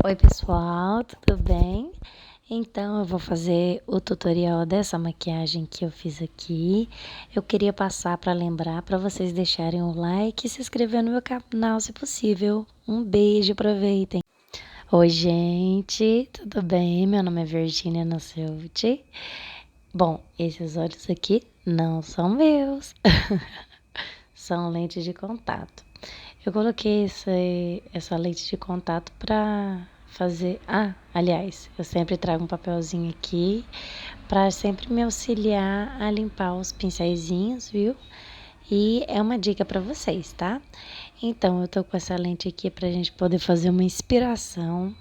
Oi pessoal, tudo bem? Então eu vou fazer o tutorial dessa maquiagem que eu fiz aqui. Eu queria passar para lembrar para vocês deixarem o like e se inscrever no meu canal se possível. Um beijo, aproveitem. Oi gente, tudo bem? Meu nome é Virginia Nasceuti. Bom, esses olhos aqui não são meus, são lentes de contato. Eu coloquei essa lente de contato para fazer. Ah, aliás, eu sempre trago um papelzinho aqui para sempre me auxiliar a limpar os pincéisinhos, viu? E é uma dica para vocês, tá? Então, eu tô com essa lente aqui pra gente poder fazer uma inspiração.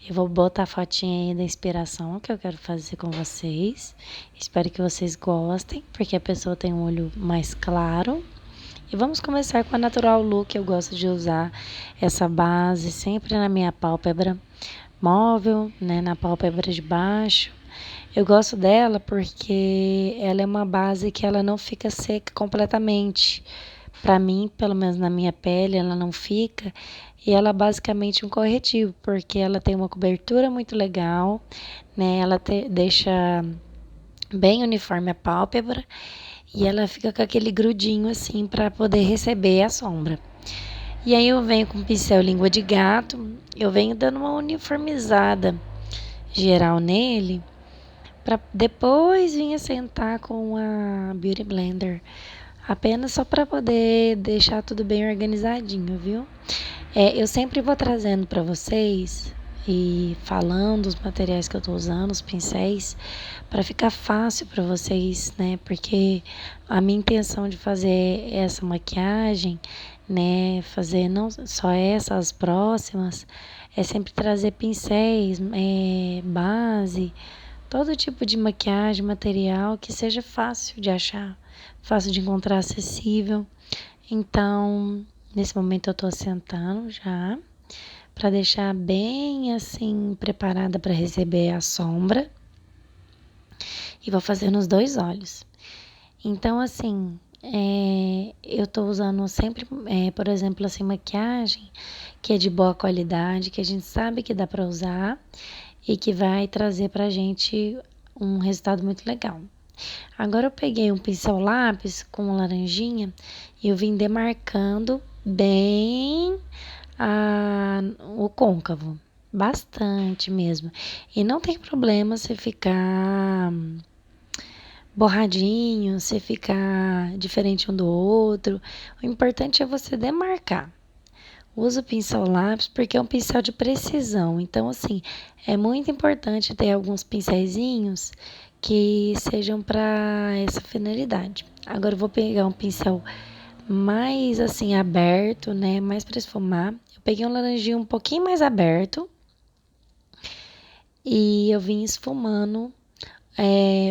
Eu vou botar a fotinha aí da inspiração que eu quero fazer com vocês. Espero que vocês gostem, porque a pessoa tem um olho mais claro. E vamos começar com a Natural Look. Eu gosto de usar essa base sempre na minha pálpebra móvel, né, na pálpebra de baixo. Eu gosto dela porque ela é uma base que ela não fica seca completamente. Para mim, pelo menos na minha pele, ela não fica. E ela é basicamente um corretivo, porque ela tem uma cobertura muito legal, né? Ela deixa bem uniforme a pálpebra e ela fica com aquele grudinho assim para poder receber a sombra. E aí eu venho com o pincel língua de gato, eu venho dando uma uniformizada geral nele, para depois vir assentar com a Beauty Blender, apenas só para poder deixar tudo bem organizadinho, viu? Eu sempre vou trazendo para vocês e falando os materiais que eu tô usando, os pincéis, para ficar fácil para vocês, né? Porque a minha intenção de fazer essa maquiagem, né, fazer não só essa, as próximas, é sempre trazer pincéis, base, todo tipo de maquiagem, material que seja fácil de achar, fácil de encontrar, acessível. Então, nesse momento eu tô sentando já para deixar bem assim preparada para receber a sombra e vou fazer nos dois olhos. Então, assim, eu tô usando sempre, por exemplo, assim, maquiagem que é de boa qualidade, que a gente sabe que dá para usar e que vai trazer pra gente um resultado muito legal. Agora eu peguei um pincel lápis com laranjinha e eu vim demarcando bem o côncavo, bastante mesmo. E não tem problema se ficar borradinho, se ficar diferente um do outro. O importante é você demarcar. Usa o pincel lápis porque é um pincel de precisão. Então, assim, é muito importante ter alguns pincelzinhos que sejam para essa finalidade. Agora eu vou pegar um pincel mais assim aberto, né, mais para esfumar. Eu peguei um laranjinho um pouquinho mais aberto e eu vim esfumando,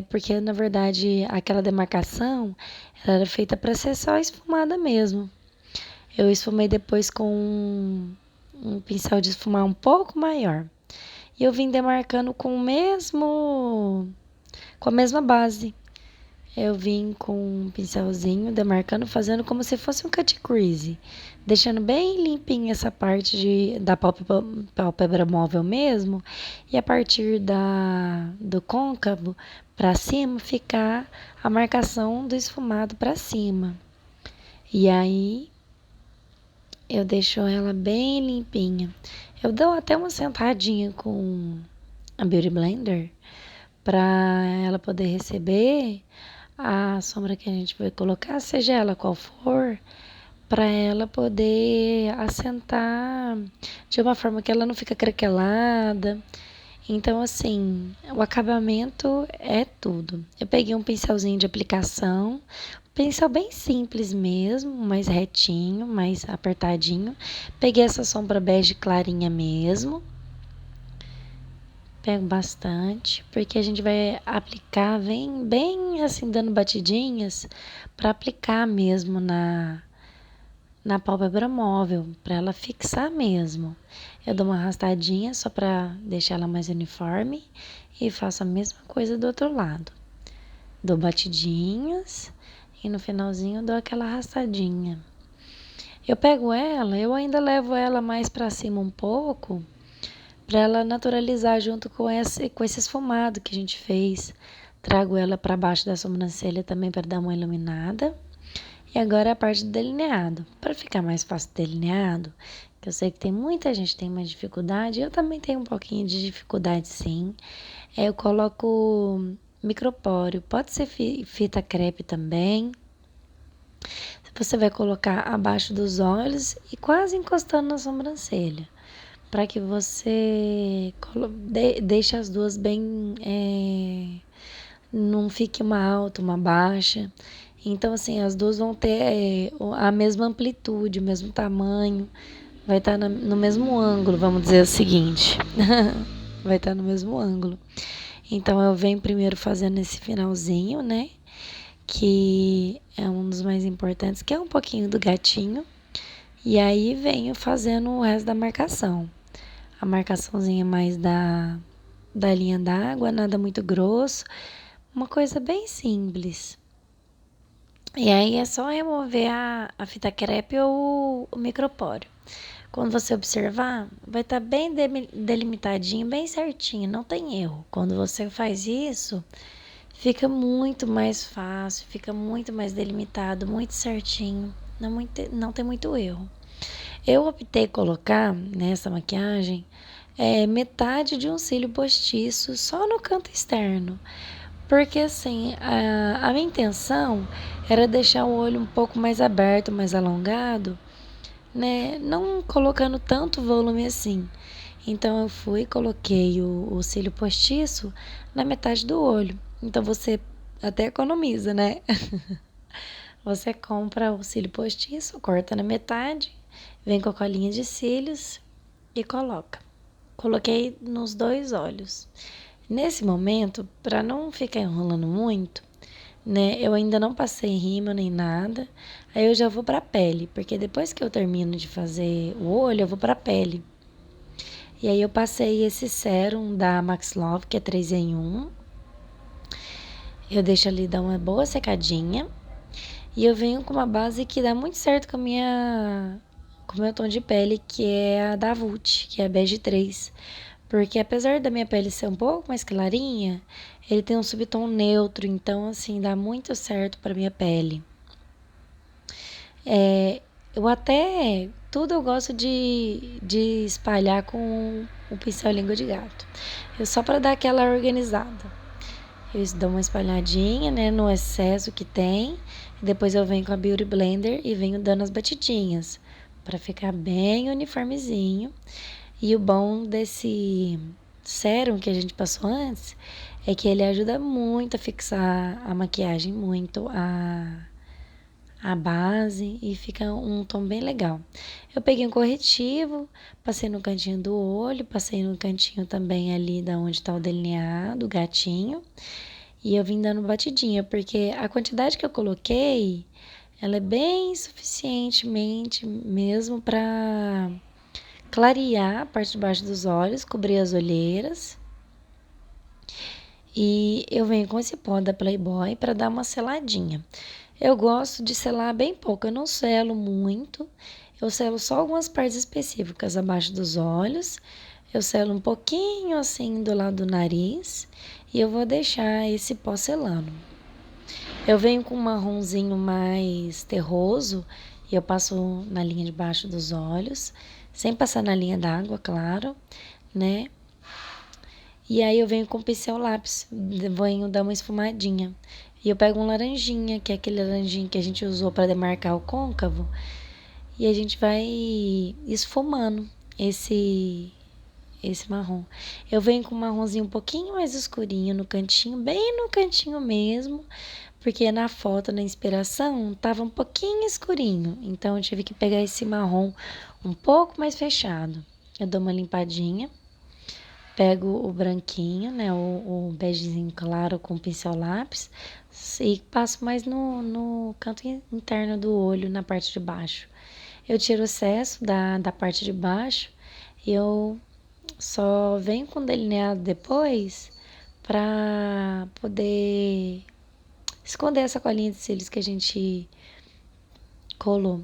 porque na verdade aquela demarcação ela era feita para ser só esfumada mesmo. Eu esfumei depois com um pincel de esfumar um pouco maior. E eu vim demarcando com a mesma base. Eu vim com um pincelzinho demarcando, fazendo como se fosse um cut crease, deixando bem limpinha essa parte da pálpebra móvel mesmo, e a partir do côncavo para cima ficar a marcação do esfumado para cima. E aí eu deixo ela bem limpinha. Eu dou até uma sentadinha com a Beauty Blender para ela poder receber a sombra que a gente vai colocar, seja ela qual for, para ela poder assentar de uma forma que ela não fica craquelada. Então, assim, o acabamento é tudo. Eu peguei um pincelzinho de aplicação, pincel bem simples mesmo, mais retinho, mais apertadinho. Peguei essa sombra bege clarinha mesmo. Pego bastante, porque a gente vai aplicar, vem bem assim, dando batidinhas para aplicar mesmo na pálpebra móvel, para ela fixar mesmo. Eu dou uma arrastadinha só para deixar ela mais uniforme e faço a mesma coisa do outro lado. Dou batidinhas e no finalzinho dou aquela arrastadinha. Eu pego ela, eu ainda levo ela mais para cima um pouco, para ela naturalizar junto com esse esfumado que a gente fez. Trago ela para baixo da sobrancelha também para dar uma iluminada. E agora a parte do delineado. Para ficar mais fácil o delineado, que eu sei que tem muita gente que tem mais dificuldade, eu também tenho um pouquinho de dificuldade sim. Eu coloco micropóreo, pode ser fita crepe também. Você vai colocar abaixo dos olhos e quase encostando na sobrancelha, para que você deixe as duas bem, não fique uma alta, uma baixa. Então, assim, as duas vão ter a mesma amplitude, o mesmo tamanho, vai estar no mesmo ângulo, vamos dizer o seguinte. Vai estar no mesmo ângulo. Então, eu venho primeiro fazendo esse finalzinho, né? Que é um dos mais importantes, que é um pouquinho do gatinho. E aí, venho fazendo o resto da marcação. A marcaçãozinha mais da linha d'água, nada muito grosso. Uma coisa bem simples. E aí é só remover a fita crepe ou o micropóreo. Quando você observar, vai estar bem delimitadinho, bem certinho, não tem erro. Quando você faz isso, fica muito mais fácil, fica muito mais delimitado, muito certinho, não tem muito erro. Eu optei colocar nessa maquiagem metade de um cílio postiço só no canto externo. Porque assim, a minha intenção era deixar o olho um pouco mais aberto, mais alongado, né? Não colocando tanto volume assim. Então eu fui e coloquei o cílio postiço na metade do olho. Então você até economiza, né? Você compra o cílio postiço, corta na metade, vem com a colinha de cílios e coloca. Coloquei nos dois olhos. Nesse momento, para não ficar enrolando muito, né, eu ainda não passei rímel nem nada. Aí eu já vou para a pele, porque depois que eu termino de fazer o olho, eu vou para a pele. E aí eu passei esse sérum da Max Love, que é 3 em 1. Eu deixo ali dar uma boa secadinha. E eu venho com uma base que dá muito certo com o meu tom de pele, que é a da Vult, que é a Bege 3. Porque apesar da minha pele ser um pouco mais clarinha, ele tem um subtom neutro, então assim, dá muito certo para minha pele. Eu até, tudo eu gosto de espalhar com o pincel língua de gato. Só para dar aquela organizada. Eu dou uma espalhadinha, né, no excesso que tem. Depois eu venho com a Beauty Blender e venho dando as batidinhas, para ficar bem uniformezinho. E o bom desse sérum que a gente passou antes é que ele ajuda muito a fixar a maquiagem, muito a base, e fica um tom bem legal. Eu peguei um corretivo, passei no cantinho do olho, passei no cantinho também ali da onde tá o delineado, o gatinho, e eu vim dando batidinha, porque a quantidade que eu coloquei, ela é bem suficientemente mesmo para clarear a parte de baixo dos olhos, cobrir as olheiras. E eu venho com esse pó da Playboy para dar uma seladinha. Eu gosto de selar bem pouco, eu não selo muito. Eu selo só algumas partes específicas abaixo dos olhos. Eu selo um pouquinho assim do lado do nariz e eu vou deixar esse pó selando. Eu venho com um marronzinho mais terroso e eu passo na linha de baixo dos olhos, sem passar na linha d'água, claro, né? E aí eu venho com pincel lápis, venho dar uma esfumadinha. E eu pego um laranjinha, que é aquele laranjinha que a gente usou para demarcar o côncavo, e a gente vai esfumando esse marrom. Eu venho com um marronzinho um pouquinho mais escurinho no cantinho, bem no cantinho mesmo, porque na foto, na inspiração, tava um pouquinho escurinho. Então eu tive que pegar esse marrom um pouco mais fechado. Eu dou uma limpadinha. Pego o branquinho, né, o begezinho claro com pincel lápis e passo mais no canto interno do olho, na parte de baixo. Eu tiro o excesso da parte de baixo e eu só venho com delineado depois pra poder esconder essa colinha de cílios que a gente colou.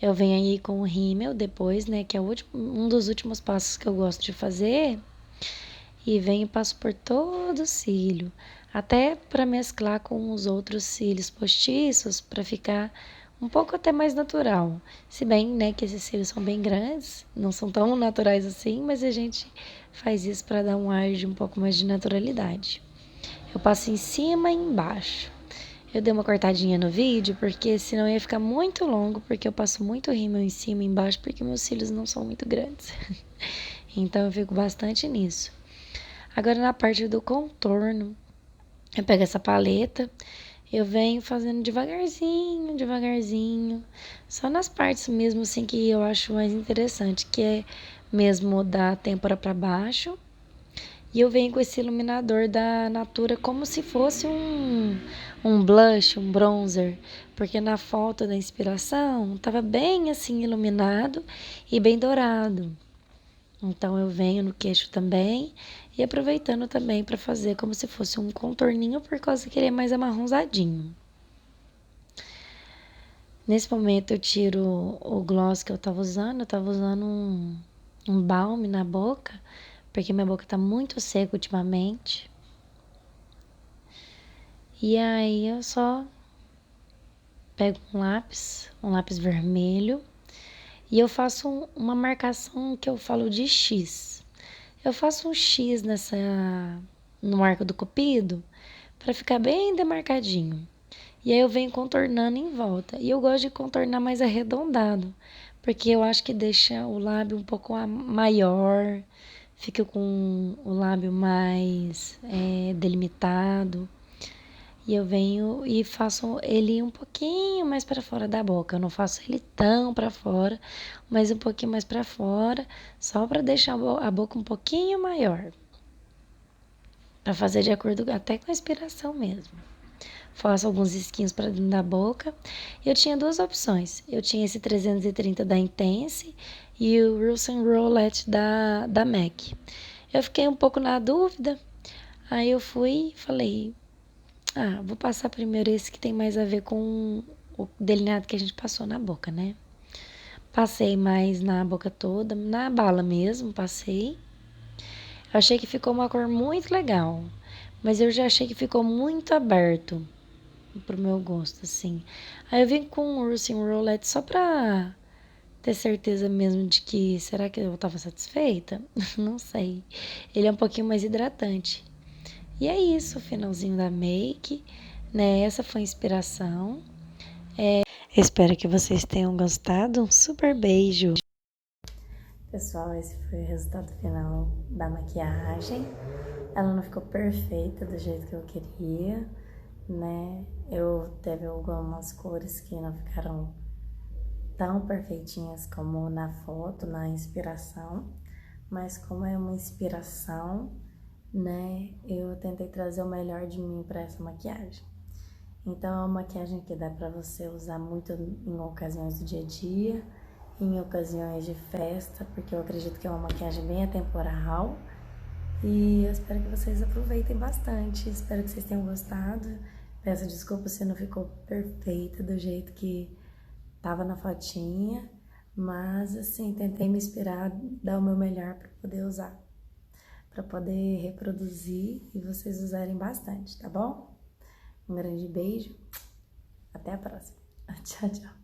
Eu venho aí com o rímel depois, né, que é um dos últimos passos que eu gosto de fazer. E venho e passo por todo o cílio, até para mesclar com os outros cílios postiços, para ficar um pouco até mais natural. Se bem, né, que esses cílios são bem grandes, não são tão naturais assim, mas a gente faz isso para dar um ar de um pouco mais de naturalidade. Eu passo em cima e embaixo. Eu dei uma cortadinha no vídeo, porque senão ia ficar muito longo, porque eu passo muito rímel em cima e embaixo, porque meus cílios não são muito grandes. Então eu fico bastante nisso. Agora na parte do contorno, eu pego essa paleta, eu venho fazendo devagarzinho, devagarzinho, só nas partes mesmo assim que eu acho mais interessante, que é mesmo da têmpora para baixo. E eu venho com esse iluminador da Natura como se fosse um blush, um bronzer, porque na foto da inspiração tava bem assim iluminado e bem dourado. Então eu venho no queixo também e aproveitando também para fazer como se fosse um contorninho por causa que ele é mais amarronzadinho. Nesse momento eu tiro o gloss que eu tava usando. Eu tava usando um balme na boca, porque minha boca tá muito seca ultimamente. E aí eu só pego um lápis vermelho, e eu faço uma marcação que eu falo de X. Eu faço um X no arco do cupido para ficar bem demarcadinho. E aí eu venho contornando em volta. E eu gosto de contornar mais arredondado, porque eu acho que deixa o lábio um pouco maior, fica com o lábio mais delimitado. E eu venho e faço ele um pouquinho mais para fora da boca. Eu não faço ele tão para fora, mas um pouquinho mais para fora, só para deixar a boca um pouquinho maior. Para fazer de acordo até com a inspiração mesmo. Faço alguns risquinhos para dentro da boca. Eu tinha duas opções. Eu tinha esse 330 da Intense e o Wilson Roulette da MAC. Eu fiquei um pouco na dúvida. Aí eu fui e falei, vou passar primeiro esse que tem mais a ver com o delineado que a gente passou na boca, né? Passei mais na boca toda, na bala mesmo, passei. Eu achei que ficou uma cor muito legal, mas eu já achei que ficou muito aberto pro meu gosto, assim. Aí eu vim com o Ursin Roulette só pra ter certeza mesmo de que, será que eu tava satisfeita? Não sei. Ele é um pouquinho mais hidratante. E é isso, o finalzinho da make, né? Essa foi a inspiração. Espero que vocês tenham gostado. Um super beijo! Pessoal, esse foi o resultado final da maquiagem. Ela não ficou perfeita do jeito que eu queria, né? Eu teve algumas cores que não ficaram tão perfeitinhas como na foto, na inspiração, mas como é uma inspiração, né? Eu tentei trazer o melhor de mim para essa maquiagem. Então é uma maquiagem que dá para você usar muito em ocasiões do dia a dia, em ocasiões de festa, porque eu acredito que é uma maquiagem bem atemporal. E eu espero que vocês aproveitem bastante, espero que vocês tenham gostado. Peço desculpa se não ficou perfeita do jeito que tava na fotinha, mas assim, tentei me inspirar, dar o meu melhor para poder usar, para poder reproduzir e vocês usarem bastante, tá bom? Um grande beijo, até a próxima. Tchau, tchau.